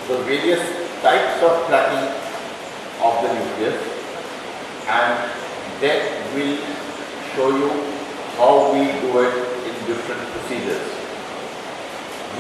the various types of cracking of the nucleus, and then we'll show you how we do it in different procedures.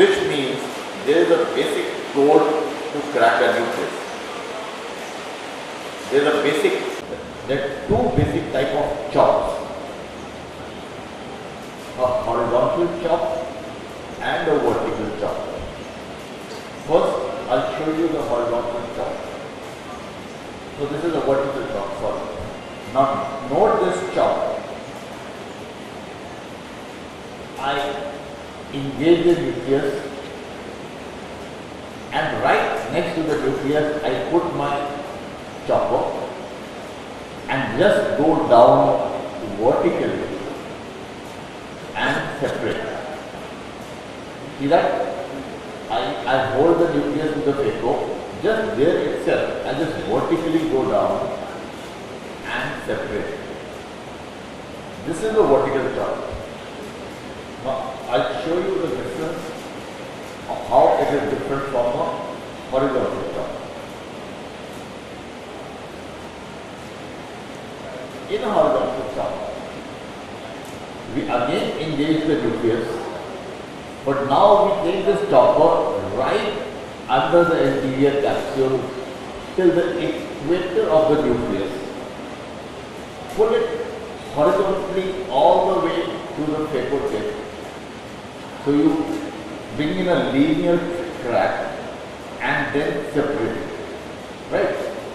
Which means there is a basic code to crack a nucleus. There are two basic type of chops. A horizontal chop and a vertical chop. First, I'll show you the horizontal chop. So this is a vertical chop, sorry. Now note this chop. I engage the nucleus, and right next to the nucleus I put my chopper and just go down vertically and separate. See that? I hold the nucleus with the phaco, just there itself, I just vertically go down and separate. This is the vertical chop. Now I'll show you the difference of how it is different from a horizontal chop. In a horizontal chop, we again engage the nucleus, but now we take this chopper right under the anterior capsule till the equator of the nucleus. Pull it horizontally all the way to the phaco tip. So you bring in a linear crack and then separate it. Right?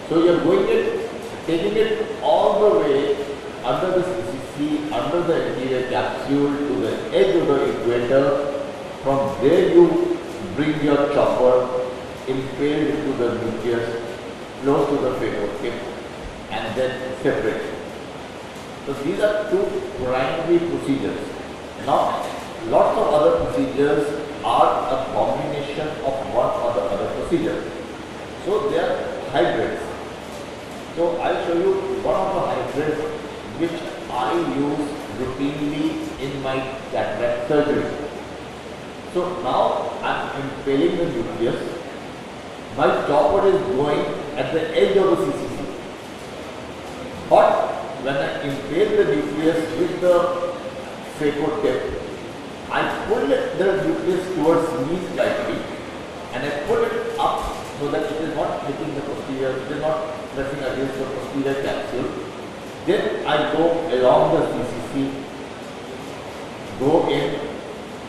So you are taking it all the way under the CCC, under the anterior capsule to the edge of the equator. From there you bring your chopper impaled into the nucleus close to the phaco tip and then separate. So these are two primary procedures. Now lots of other procedures are a combination of one or the other procedure. So they are hybrids. So I'll show you one of the hybrids which I use routinely in my cataract surgery. So now I'm impaling the nucleus. My chopper is going at the edge of the CCC. But when I impale the nucleus with the phaco tip, I pull the nucleus towards me slightly and I pull it up so that it is not hitting the posterior, it is not pressing against the posterior capsule. Then I go along the CCC, go in,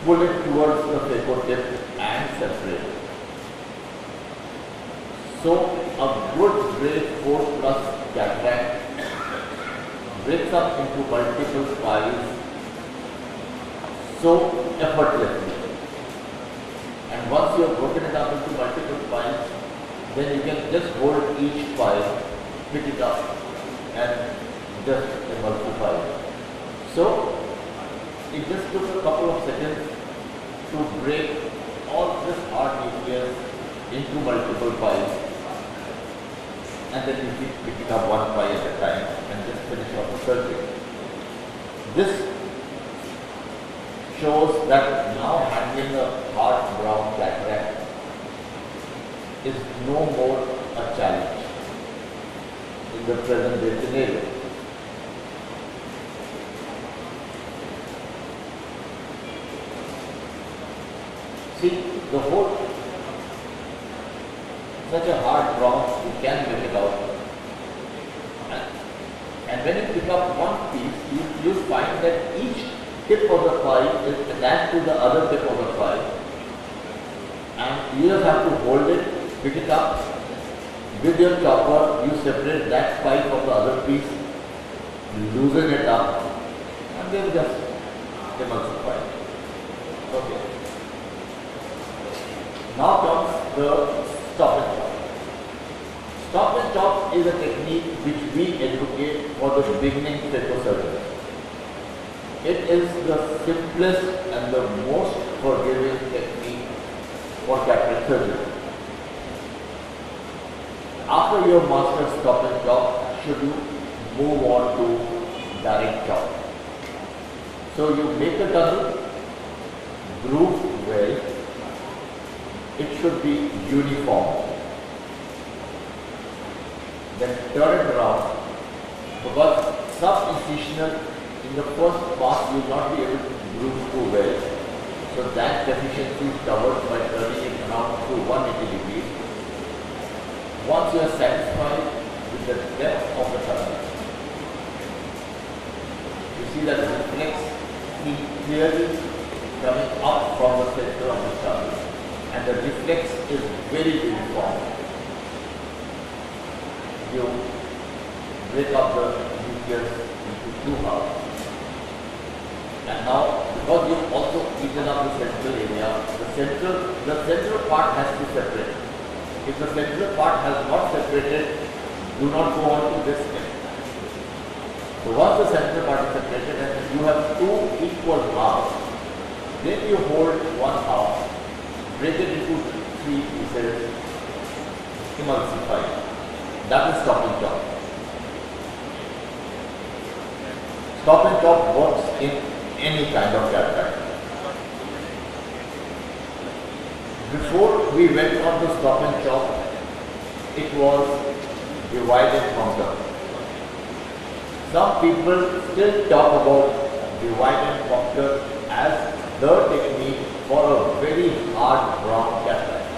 pull it towards the phaco tip and separate. So a good grade 4 plus cataract breaks up into multiple files so effortlessly. And once you have broken it up into multiple files, then you can just hold each file, pick it up and just emulsify. So it just took a couple of seconds to break all this hard nucleus into multiple files, and then you pick it up one file at a time and just finish off the surgery. This shows that now handling a hard brown cataract is no more a challenge in the present day scenario. See, the whole, such a hard brown, you can make it out. And when you pick up one piece, you find that each tip of the file is attached to the other tip of the file. And you just have to hold it, pick it up. With your chopper, you separate that file from the other piece, loosen it up, and then just emulsify. Okay. Now comes the stop and chop. Stop and chop is a technique which we advocate for the beginning phacosurgeons. It is the simplest and the most forgiving technique for cataract surgery. After your master stop and chop, should you move on to direct chop. So you make a tunnel, groove well, it should be uniform. Then turn it around, because sub-incisional in the first pass you will not be able to groove too well. So that deficiency is covered by turning it around to 180 degrees. Once you are satisfied with the depth of the tunnel, you see that the reflex is clearly coming up from the center of the tunnel, and the reflex is very uniform. You break up the nucleus into two halves. And now, because you've also eaten up the central area, the central part has to separate. If the central part has not separated, do not go on to this step. So once the central part is separated and you have two equal halves, then you hold one half, break it into three pieces, emulsify. That is stop and chop. Stop and chop works in any kind of cataract. Before we went on to stop and chop, it was divide and conquer. Some people still talk about divide and conquer as the technique for a very hard brown cataract.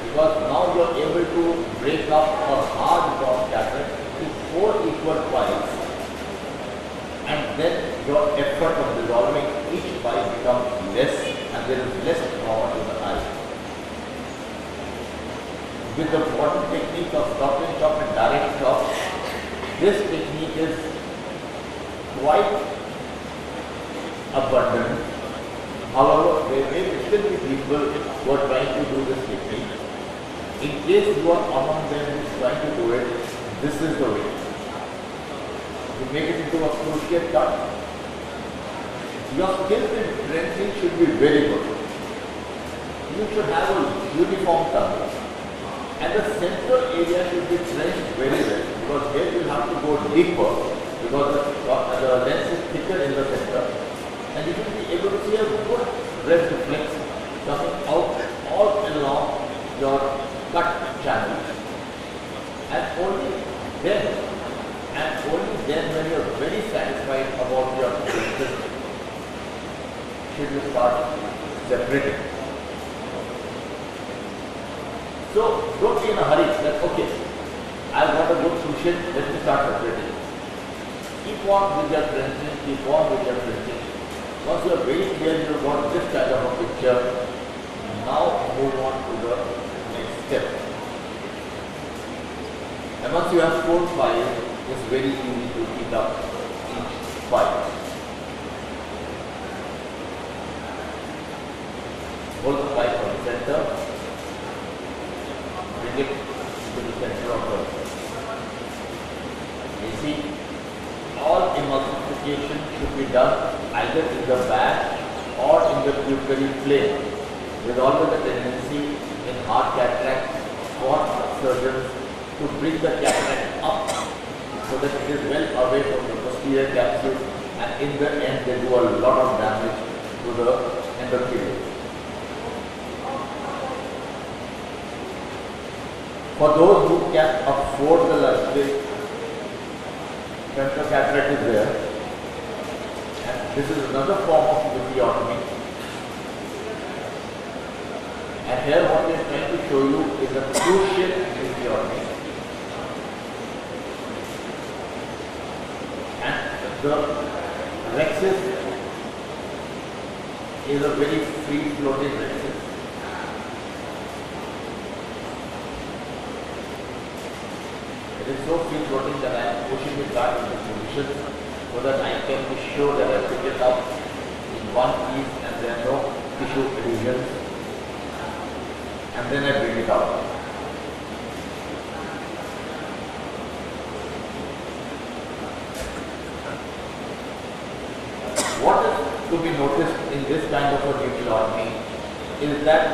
Because now you are able to break up a hard brown cataract into 4 equal piles, and then your effort of dissolving each pile becomes less, and there is less trauma to the eye. With the modern technique of stop and chop and direct chop, this technique is quite abundant. However, there may still be people who are trying to do this technique. In case you are among them who is trying to do it, this is the way. You make it into a cruciate cut. Your skills in drenching should be very good. You should have a uniform tunnel. And the central area should be drenched very well, because here you have to go deeper, because the lens is thicker in the center, and you should be able to see a good red reflex coming out all along your cut channel. And only then when you are very satisfied about your position, should you start separating. So don't be in a hurry that, okay, I've got a good cushion, let me start separating. Keep on with your drenching, keep on with your drenching. Once you are very clear you've got this kind of a picture, now move on to the next step. And once you have 4 files, it's very easy to heat up each file. Hold the pipe from the center. Bring it to the center of the. You see, all emulsification should be done either in the back or in the pupillary plane. There is always a tendency in hard cataract for surgeons to bring the cataract up so that it is well away from the posterior capsule, and in the end they do a lot of damage to the endothelium. For those who can afford the luxury, frontal cataract is there, and this is another form of episiotomy. And here what we are trying to show you is a cruciate episiotomy. And the rhexis is a very free floating rhexis. It is so free floating that I am pushing it back into position so that I can be sure that I pick it up in one piece and there are no tissue adhesions, and then I bring it out. What is to be noticed in this kind of a episiotomy is that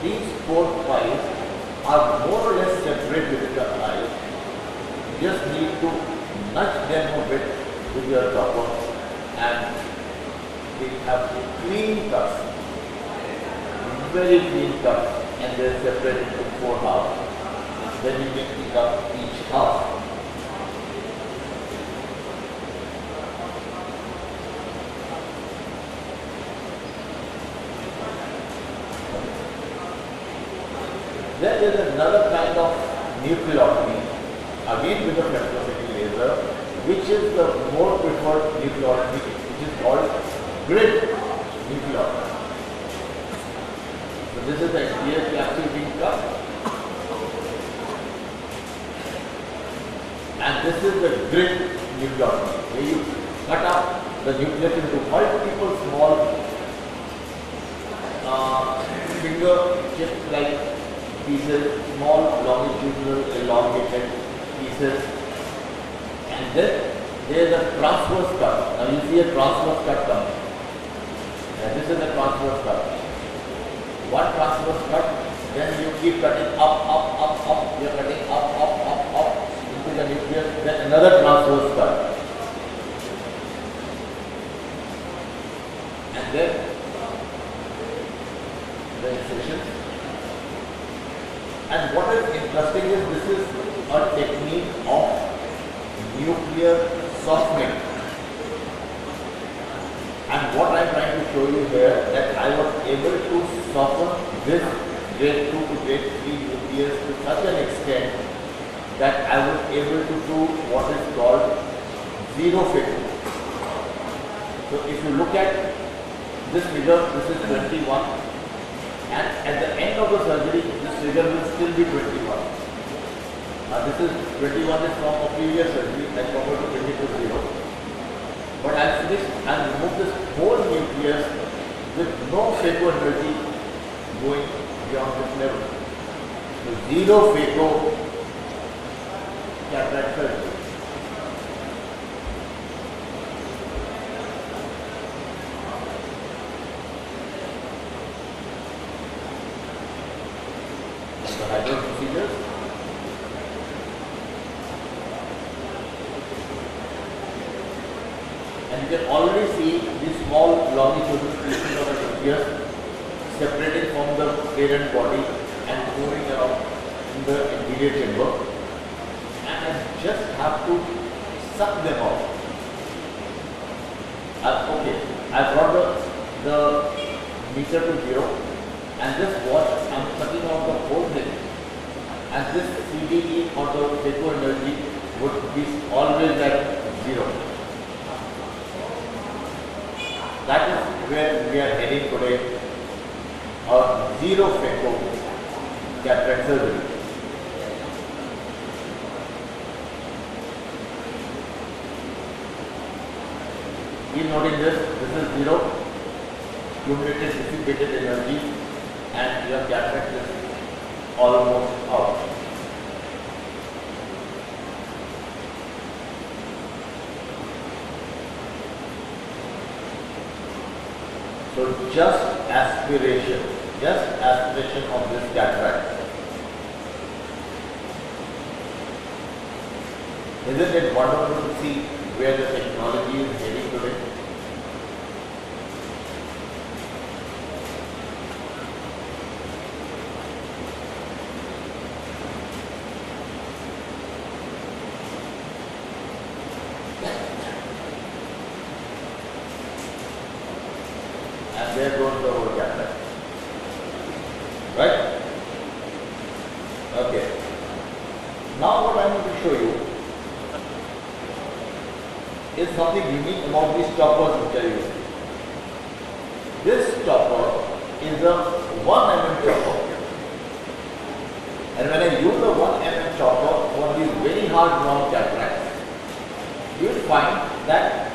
these 4 piles are more or less separate with your eye. You just need to nudge them a bit with your chopper and we have clean cuts. very clean cut, and they're separated into 4 halves. Then you can pick up each half. There is another kind of nucleotomy, again with a spectroscopy laser, which is the more preferred nucleotomy, which is called grid nucleotomy. So this is the exterior capsule being cut, and this is the grid nucleotomy, where you cut up the nucleus into multiple small finger chip like pieces, small longitudinal elongated pieces, and then there is a transverse cut. Now you see a transverse cut coming. And this is a transverse cut. One transverse cut, then you keep cutting up. You are cutting up into the nucleus. Then another transverse cut, and then the incision. And what is interesting is this is a technique of nuclear softening. And what I am trying to show you here, that I was able to soften this grade 2 to grade 3 nucleus to such an extent that I was able to do what is called zero phaco. So if you look at this figure, this is 21. And at the end of the surgery, this figure will still be 21. This is 21 is from a previous surgery, I convert to 20 to 0. But I finished and removed this whole nucleus with no phaco energy going beyond this level. So zero phaco cataract surgery. The hydro procedures. And you can already see these small longitudinal pieces of the nucleus separating from the parent body and moving around in the anterior chamber. And I just have to suck them off. Okay, I brought the meter to 0. And just watch, I'm sucking out the whole thing, and this CDE or the phaco energy would be always at 0. That is where we are heading today, a zero phaco cataract surgery. Keep noting this is 0, accumulated dissipated energy, and your cataract is almost out. So just aspiration of this cataract. Isn't it wonderful to see where the technology is heading today? And there goes the whole cataract. Right? Okay. Now what I am going to show you is something unique about these choppers which are used. This chopper is a 1 mm chopper. And when I use the 1 mm chopper for these very hard ground cataracts, you will find that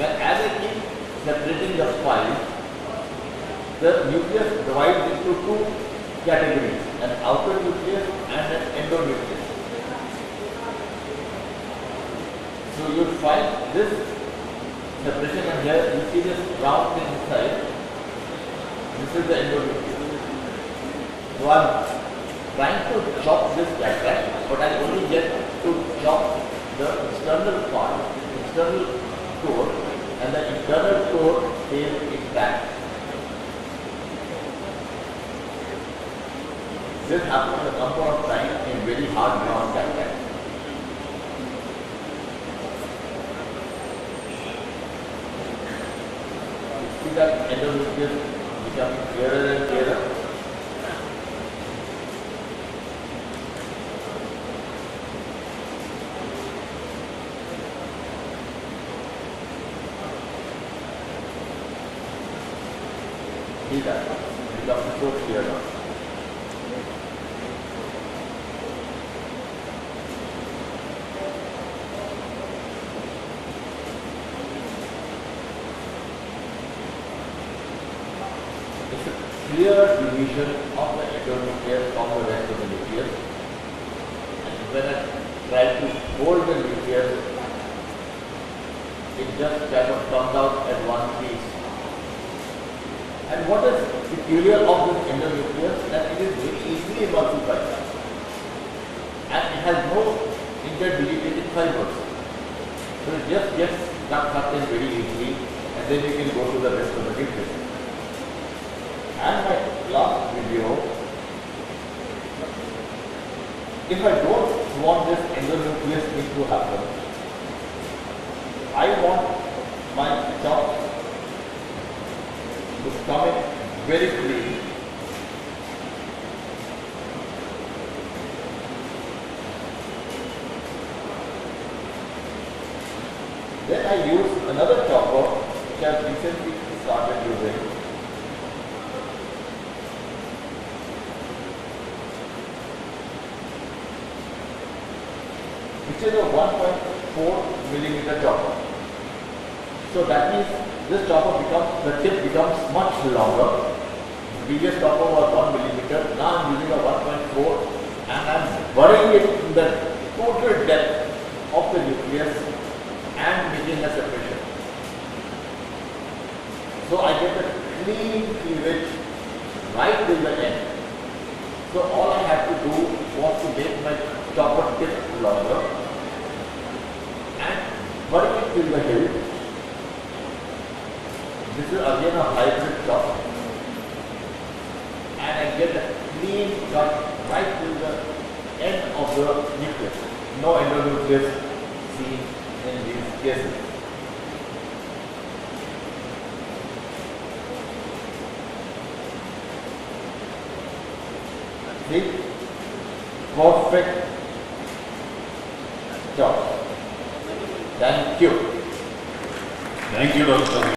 as I keep separating the spine, the nucleus divides into 2 categories, an outer nucleus and an endonucleus. So you will find this separation, and here you see this round thing inside. This is the endonucleus. So I am trying to chop this cataract, but I only get to chop the external part, external core, and the internal core stays intact. This happens a number of times in very hard ground cacti. See that endonucleus becoming clearer and clearer. See that becoming so clear now. It's a clear division of the endonucleus from the rest of the nucleus. And when I try to hold the nucleus, it just kind of comes out at one piece. And what is peculiar of this endonucleus? That it is very easily emulsified. And it has no interdelignating fibers. So it just gets cut in very easily, and then you can go to the rest of the nucleus. And my last video, if I don't want this endonucleus thing to happen, I want my chops to come in very clean. Then I use another chopper which I have recently started using. Which is a 1.4 millimeter chopper. So that means this chopper the tip becomes much longer. The previous chopper was 1 millimeter, now I am using a 1.4 and I am burying it in the total depth of the nucleus and making a separation. So I get a clean cleavage right till the end. So all I had to do was to make my chopper tip longer and bury it till the hilt. This is again a hybrid chop, and I get a clean cut right till the end of the nucleus. No endonucleus seen in these cases. See? Perfect chop. Thank you. Thank you, Dr.